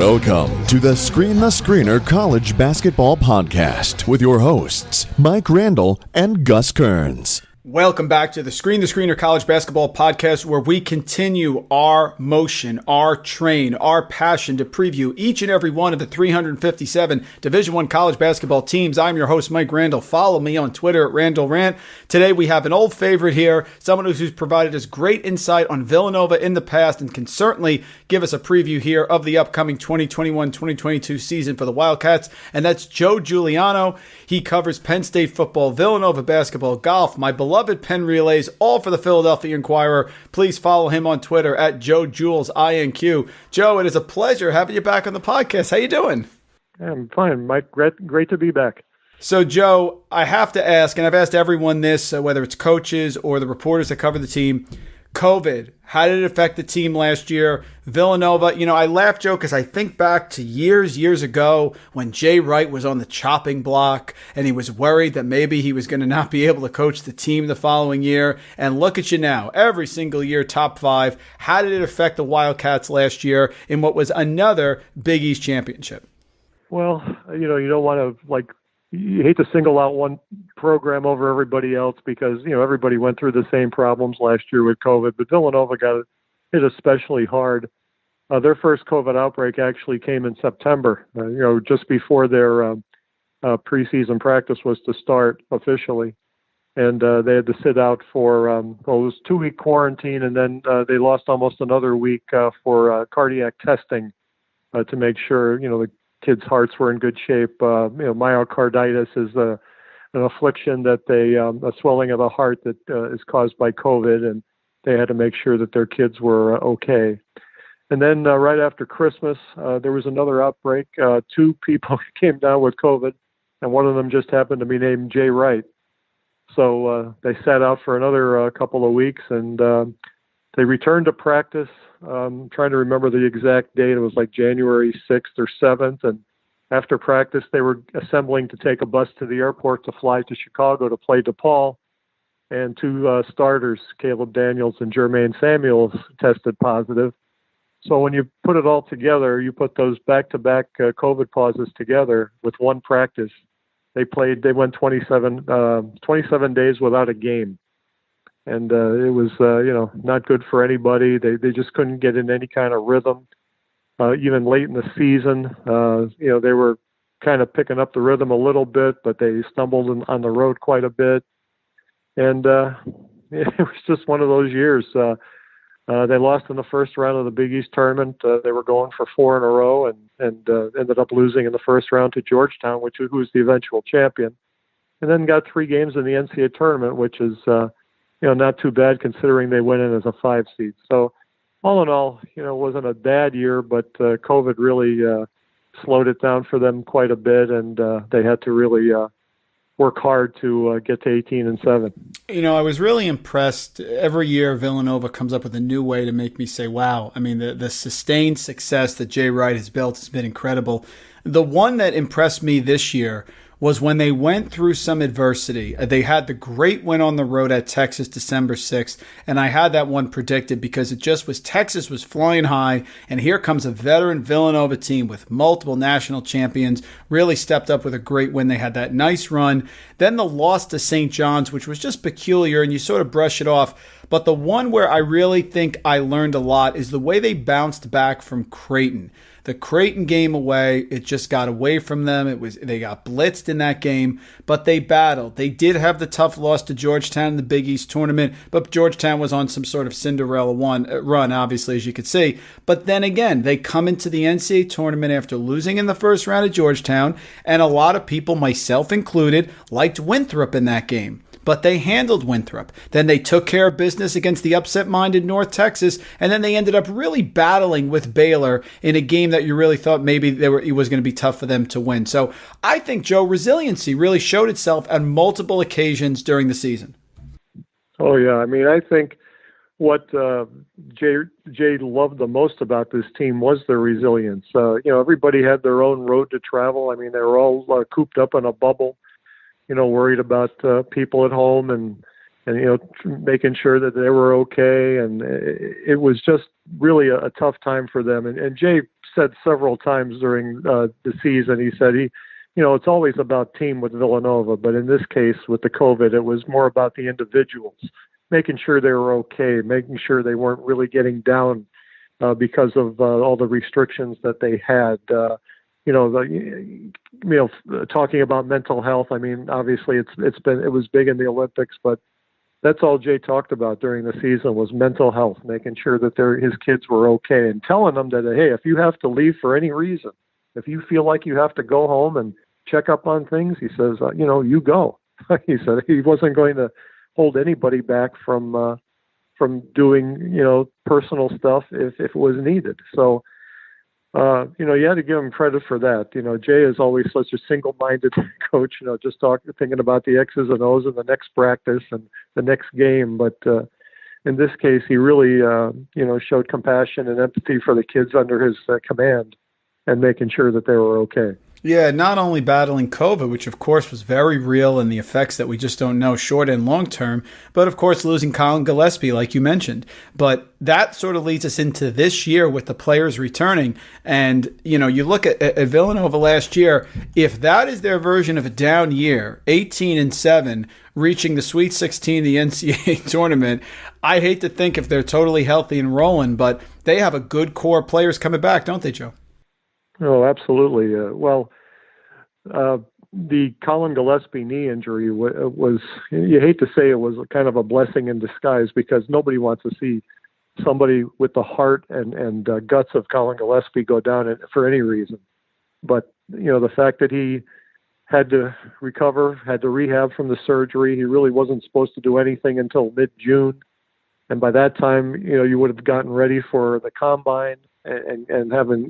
Welcome to the Screener College Basketball Podcast with your hosts, Mike Randle and Gus Kearns. Welcome back to the Screener College Basketball Podcast, where we continue our motion, our train, our passion to preview each and every one of the 357 Division I college basketball teams. I'm your host, Mike Randle. Follow me on Twitter at RandleRant. Today we have an old favorite here, someone who's provided us great insight on Villanova in the past and can certainly give us a preview here of the upcoming 2021-2022 season for the Wildcats, and that's Joe Juliano. He covers Penn State football, Villanova basketball, golf, my beloved Penn relays, all for the Philadelphia Inquirer. Please follow him on Twitter at Joe Jules INQ. Joe, it is a pleasure having you back on the podcast. How you doing? I'm fine, Mike. Great to be back. So, Joe, I have to ask, and I've asked everyone this, whether it's coaches or the reporters that cover the team, COVID, how did it affect the team last year? Villanova, I laugh, Joe, because I think back to years ago when Jay Wright was on the chopping block and he was worried that maybe he was going to not be able to coach the team the following year. And look at you now, every single year, top five. How did it affect the Wildcats last year in what was another Big East championship? Well, you don't want to, you hate to single out one program over everybody else because, everybody went through the same problems last year with COVID, but Villanova got hit especially hard. Their first COVID outbreak actually came in September, just before their preseason practice was to start officially. And they had to sit out for, it was 2-week quarantine, and then they lost almost another week for cardiac testing to make sure, the kids' hearts were in good shape. Myocarditis is an affliction that a swelling of the heart that is caused by COVID, and they had to make sure that their kids were okay. And then right after Christmas, there was another outbreak. 2 people came down with COVID, and one of them just happened to be named Jay Wright. So they sat out for another couple of weeks, and they returned to practice. Trying to remember the exact date. It was like January 6th or 7th. And after practice, they were assembling to take a bus to the airport to fly to Chicago to play DePaul. And 2 starters, Caleb Daniels and Jermaine Samuels, tested positive. So when you put it all together, you put those back-to-back COVID pauses together with one practice. They went 27 days without a game. And it was, not good for anybody. They just couldn't get in any kind of rhythm. Even late in the season, they were kind of picking up the rhythm a little bit, but they stumbled on the road quite a bit. And it was just one of those years. They lost in the first round of the Big East tournament. They were going for 4 in a row and ended up losing in the first round to Georgetown, who was the eventual champion. And then got 3 games in the NCAA tournament, which is not too bad considering they went in as a 5 seed. So all in all, it wasn't a bad year, but COVID really slowed it down for them quite a bit, and they had to really work hard to get to 18-7. I was really impressed. Every year, Villanova comes up with a new way to make me say, wow. I mean, the sustained success that Jay Wright has built has been incredible. The one that impressed me this year was when they went through some adversity. They had the great win on the road at Texas December 6th, and I had that one predicted because it just was Texas was flying high, and here comes a veteran Villanova team with multiple national champions, really stepped up with a great win. They had that nice run. Then the loss to St. John's, which was just peculiar, and you sort of brush it off. But the one where I really think I learned a lot is the way they bounced back from Creighton. The Creighton game away, it just got away from them. They got blitzed in that game, but they battled. They did have the tough loss to Georgetown in the Big East tournament, but Georgetown was on some sort of Cinderella run, obviously, as you could see. But then again, they come into the NCAA tournament after losing in the first round at Georgetown, and a lot of people, myself included, liked Winthrop in that game. But they handled Winthrop. Then they took care of business against the upset-minded North Texas, and then they ended up really battling with Baylor in a game that you really thought maybe it was going to be tough for them to win. So I think, Joe, resiliency really showed itself on multiple occasions during the season. Oh, yeah. I mean, I think what Jay loved the most about this team was their resilience. Everybody had their own road to travel. I mean, they were all cooped up in a bubble, worried about people at home and and making sure that they were okay. And it was just really a tough time for them. And Jay said several times during the season, he said it's always about team with Villanova, but in this case with the COVID, it was more about the individuals, making sure they were okay, making sure they weren't really getting down because of all the restrictions that they had. Talking about mental health. I mean, obviously it was big in the Olympics, but that's all Jay talked about during the season was mental health, making sure that his kids were okay, and telling them that, hey, if you have to leave for any reason, if you feel like you have to go home and check up on things, he says, you go. He said he wasn't going to hold anybody back from doing, personal stuff if it was needed. So, you had to give him credit for that. Jay is always such a single-minded coach, just thinking about the X's and O's in the next practice and the next game. But in this case, he really, showed compassion and empathy for the kids under his command and making sure that they were okay. Yeah, not only battling COVID, which of course was very real and the effects that we just don't know short and long term, but of course losing Collin Gillespie, like you mentioned. But that sort of leads us into this year with the players returning. And, you look at Villanova last year, if that is their version of a down year, 18-7, reaching the Sweet 16, the NCAA tournament, I hate to think if they're totally healthy and rolling, but they have a good core of players coming back, don't they, Joe? Oh, absolutely. The Collin Gillespie knee injury was, you hate to say it was kind of a blessing in disguise, because nobody wants to see somebody with the heart and guts of Collin Gillespie go down for any reason. But, the fact that he had to recover, had to rehab from the surgery, he really wasn't supposed to do anything until mid-June. And by that time, you would have gotten ready for the combine and having,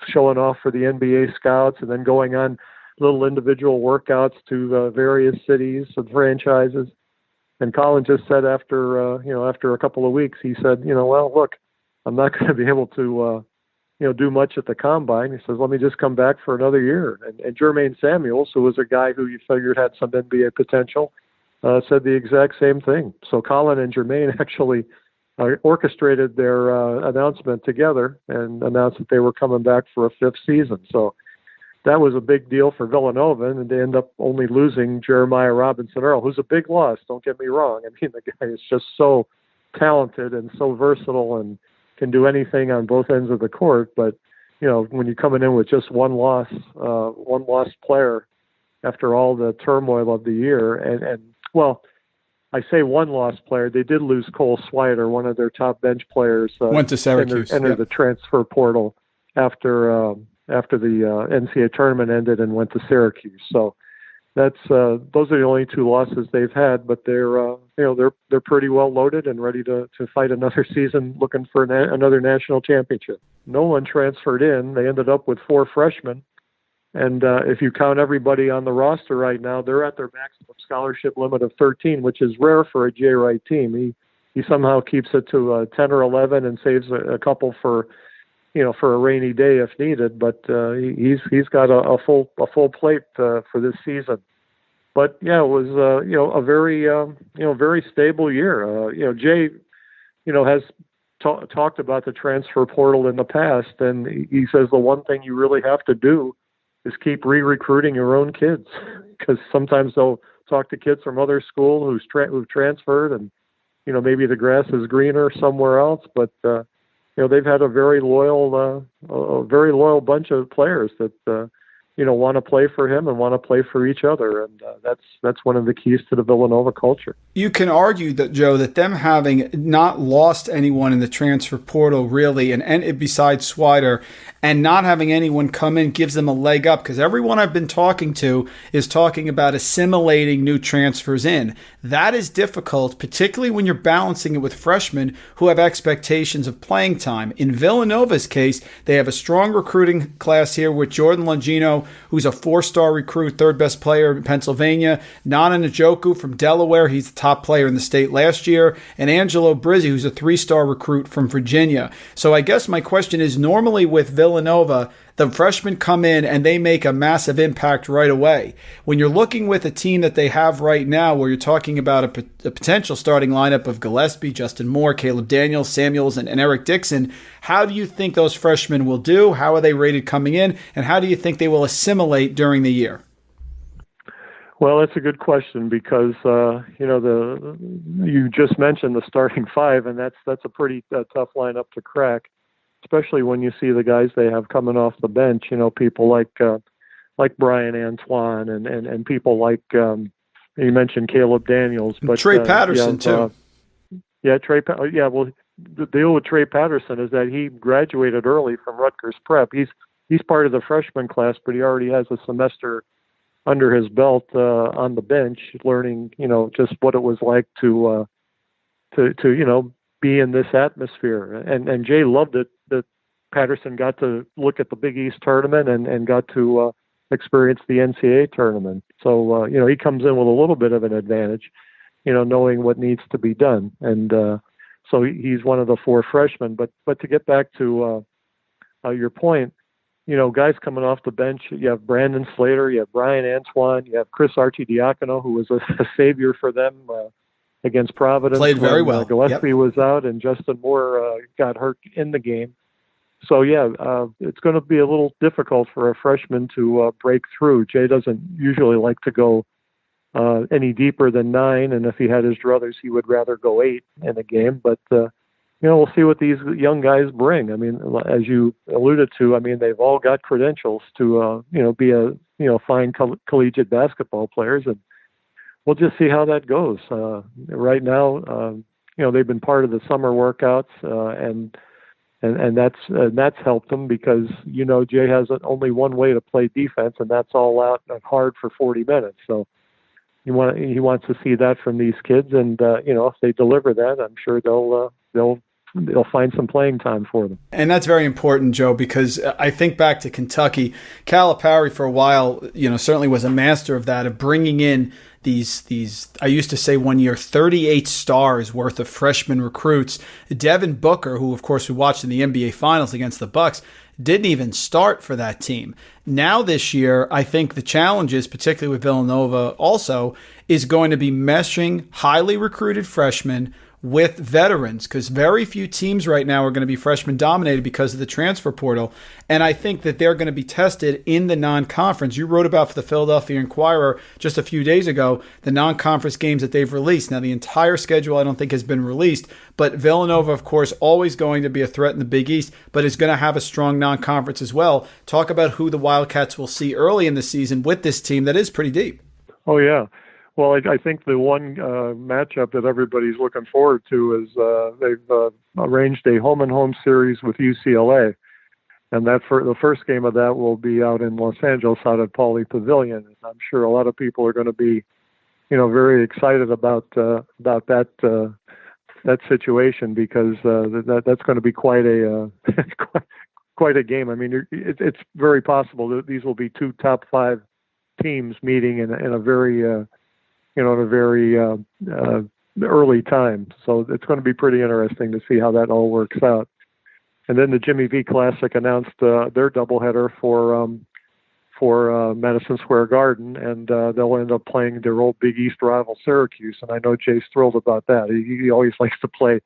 showing off for the NBA scouts, and then going on little individual workouts to various cities and franchises. And Collin just said after a couple of weeks, he said, well, look, I'm not going to be able to, do much at the combine. He says, let me just come back for another year. And Jermaine Samuels, who was a guy who you figured had some NBA potential, said the exact same thing. So Collin and Jermaine actually orchestrated their announcement together and announced that they were coming back for a fifth season. So that was a big deal for Villanova, and they end up only losing Jeremiah Robinson-Earl, who's a big loss, don't get me wrong. I mean, the guy is just so talented and so versatile and can do anything on both ends of the court. But, when you're coming in with just one lost player after all the turmoil of the year, and I say one lost player. They did lose Cole Swider, one of their top bench players. Went to Syracuse. Entered the transfer portal after the NCAA tournament ended and went to Syracuse. So that's those are the only two losses they've had. But they're pretty well loaded and ready to fight another season, looking for another national championship. No one transferred in. They ended up with 4 freshmen. And if you count everybody on the roster right now, they're at their maximum scholarship limit of 13, which is rare for a Jay Wright team. He somehow keeps it to 10 or 11 and saves a couple for a rainy day if needed. But he's got a full plate for this season. But yeah, it was a very stable year. Jay has talked about the transfer portal in the past, and he says the one thing you really have to do is keep re-recruiting your own kids, because sometimes they'll talk to kids from other school who've transferred, and maybe the grass is greener somewhere else. But they've had a very loyal bunch of players that want to play for him and want to play for each other, and that's one of the keys to the Villanova culture. You can argue that, Joe, that them having not lost anyone in the transfer portal really, and besides Swider, and not having anyone come in gives them a leg up, because everyone I've been talking to is talking about assimilating new transfers in. That is difficult, particularly when you're balancing it with freshmen who have expectations of playing time. In Villanova's case, they have a strong recruiting class here with Jordan Longino, who's a 4-star recruit, 3rd best player in Pennsylvania, Nnanna Njoku from Delaware, he's the top player in the state last year, and Angelo Brizzi, who's a 3-star recruit from Virginia. So I guess my question is, normally with Villanova, Villanova, the freshmen come in and they make a massive impact right away. When you're looking with a team that they have right now, where you're talking about a potential starting lineup of Gillespie, Justin Moore, Caleb Daniels, Samuels, and Eric Dixon, how do you think those freshmen will do? How are they rated coming in? And how do you think they will assimilate during the year? Well, that's a good question because you just mentioned the starting five, and that's a pretty tough lineup to crack, especially when you see the guys they have coming off the bench. People like Brian Antoine and people like you mentioned Caleb Daniels, but Trey Patterson too. Yeah, well, the deal with Trey Patterson is that he graduated early from Rutgers Prep. He's part of the freshman class, but he already has a semester under his belt on the bench, learning, just what it was like to be in this atmosphere. And Jay loved it that Patterson got to look at the Big East tournament and got to experience the NCAA tournament. So he comes in with a little bit of an advantage, knowing what needs to be done. And so he's one of the four freshmen. But to get back to your point, guys coming off the bench, you have Brandon Slater, you have Brian Antoine, you have Chris Archidiakono, who was a savior for them against Providence. Played very well. Gillespie was out, and Justin Moore got hurt in the game. So, it's going to be a little difficult for a freshman to break through. Jay doesn't usually like to go any deeper than 9, and if he had his druthers, he would rather go 8 in a game. But we'll see what these young guys bring. I mean, as you alluded to, they've all got credentials to, be a fine collegiate basketball players, and we'll just see how that goes. Right now, they've been part of the summer workouts, and that's helped them because, Jay has only one way to play defense, and that's all out and hard for 40 minutes. So he wants to see that from these kids, and if they deliver that, I'm sure they'll find some playing time for them. And that's very important, Joe, because I think back to Kentucky. Calipari for a while, certainly was a master of that, of bringing in these I used to say one year, 38 stars worth of freshman recruits. Devin Booker, who of course we watched in the NBA Finals against the Bucks, didn't even start for that team. Now this year, I think the challenges, particularly with Villanova also, is going to be meshing highly recruited freshmen with veterans, because very few teams right now are going to be freshman dominated because of the transfer portal. And I think that they're going to be tested in the non-conference. You wrote about for the Philadelphia Inquirer just a few days ago, the non-conference games that they've released. Now, the entire schedule I don't think has been released, but Villanova, of course, always going to be a threat in the Big East, but is going to have a strong non-conference as well. Talk about who the Wildcats will see early in the season with this team that is pretty deep. Oh, yeah. Well, I think the one matchup that everybody's looking forward to is they've arranged a home-and-home series with UCLA, and the first game of that will be out in Los Angeles, out at Pauley Pavilion. And I'm sure a lot of people are going to be, very excited about that situation because that's going to be quite a quite a game. I mean, it's very possible that these will be two top 5 teams meeting in a very early time. So it's going to be pretty interesting to see how that all works out. And then the Jimmy V Classic announced their doubleheader for Madison Square Garden, and they'll end up playing their old Big East rival Syracuse. And I know Jay's thrilled about that. He always likes to play,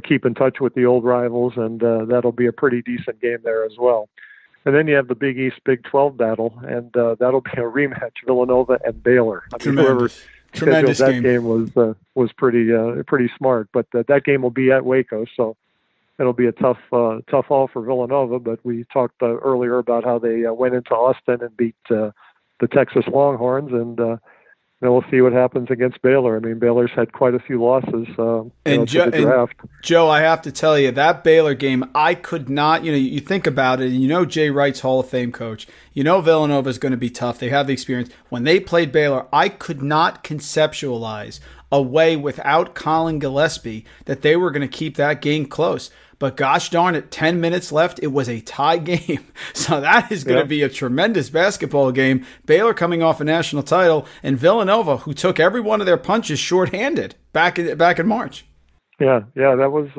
keep in touch with the old rivals, and that'll be a pretty decent game there as well. And then you have the Big East Big 12 battle, and that'll be a rematch, Villanova and Baylor. Whoever scheduled that game was pretty smart. But that game will be at Waco, so it'll be a tough haul for Villanova. But we talked earlier about how they went into Austin and beat the Texas Longhorns, and we'll see what happens against Baylor. I mean, Baylor's had quite a few losses to the draft. And Joe, I have to tell you, that Baylor game, I could not, you think about it, and Jay Wright's Hall of Fame coach. Villanova is going to be tough. They have the experience. When they played Baylor, I could not conceptualize a way without Collin Gillespie that they were going to keep that game close. But gosh darn it, 10 minutes left. It was a tie game. So that is going to be a tremendous basketball game. Baylor coming off a national title, and Villanova, who took every one of their punches shorthanded back in March. Yeah, that was,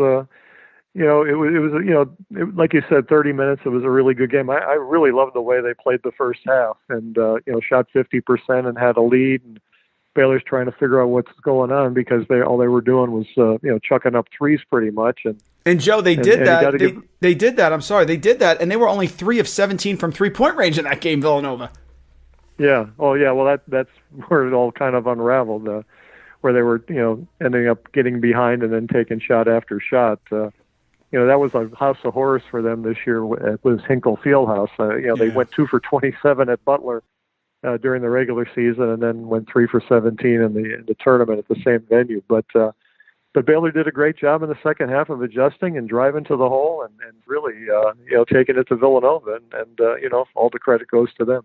like you said, 30 minutes. It was a really good game. I really loved the way they played the first half, and shot 50% and had a lead. And Baylor's trying to figure out what's going on because all they were doing was chucking up threes pretty much. And Joe, they did that. They did that. I'm sorry, they did that, and they were only 3 of 17 from 3-point range in that game, Villanova. Yeah. Oh, yeah. Well, that's where it all kind of unraveled, where they were, ending up getting behind and then taking shot after shot. That was a house of horrors for them this year. It was Hinkle Fieldhouse. They went 2 for 27 at Butler during the regular season, and then went 3 for 17 in the tournament at the same venue. But Baylor did a great job in the second half of adjusting and driving to the hole and really, taking it to Villanova. And all the credit goes to them.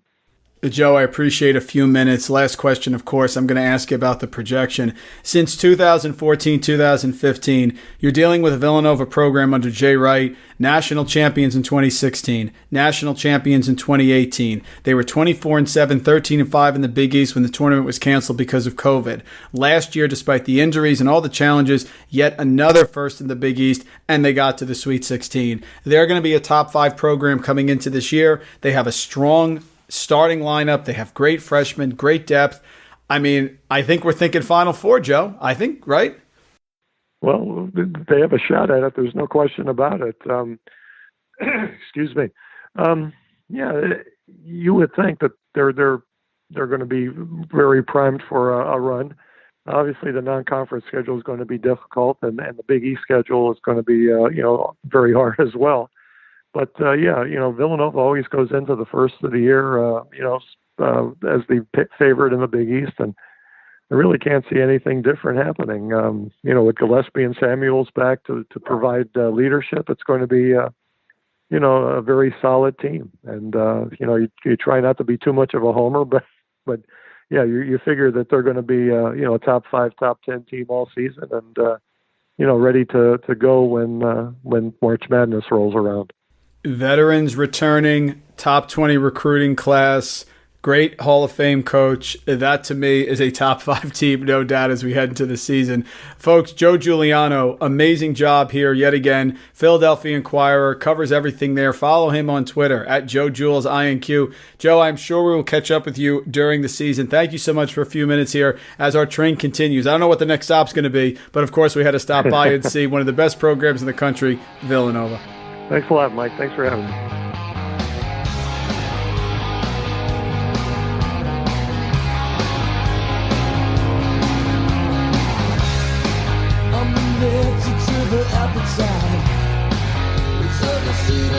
Joe, I appreciate a few minutes. Last question, of course, I'm going to ask you about the projection. Since 2014-2015, you're dealing with a Villanova program under Jay Wright, national champions in 2016, national champions in 2018. They were 24-7, 13-5 in the Big East when the tournament was canceled because of COVID. Last year, despite the injuries and all the challenges, yet another first in the Big East, and they got to the Sweet 16. They're going to be a top 5 program coming into this year. They have a strong starting lineup. They have great freshmen, great depth. I mean, I think we're thinking Final Four, Joe. I think, right? Well, they have a shot at it. There's no question about it. Excuse me. You would think that they're going to be very primed for a run. Obviously, the non-conference schedule is going to be difficult, and the Big East schedule is going to be very hard as well. But, Villanova always goes into the first of the year, as the favorite in the Big East. And I really can't see anything different happening. With Gillespie and Samuels back to provide leadership, it's going to be, a very solid team. And, you try not to be too much of a homer, but you figure that they're going to be, a top 5, top 10 team all season and, ready to go when March Madness rolls around. Veterans returning, top 20 recruiting class, great Hall of Fame coach. That, to me, is a top 5 team, no doubt, as we head into the season. Folks, Joe Juliano, amazing job here yet again. Philadelphia Inquirer, covers everything there. Follow him on Twitter, at JoeJulesINQ. Joe, I'm sure we will catch up with you during the season. Thank you so much for a few minutes here as our train continues. I don't know what the next stop's going to be, but of course we had to stop by and see one of the best programs in the country, Villanova. Thanks a lot, Mike. Thanks for having me. I'm addicted to the appetite. Reserve a seat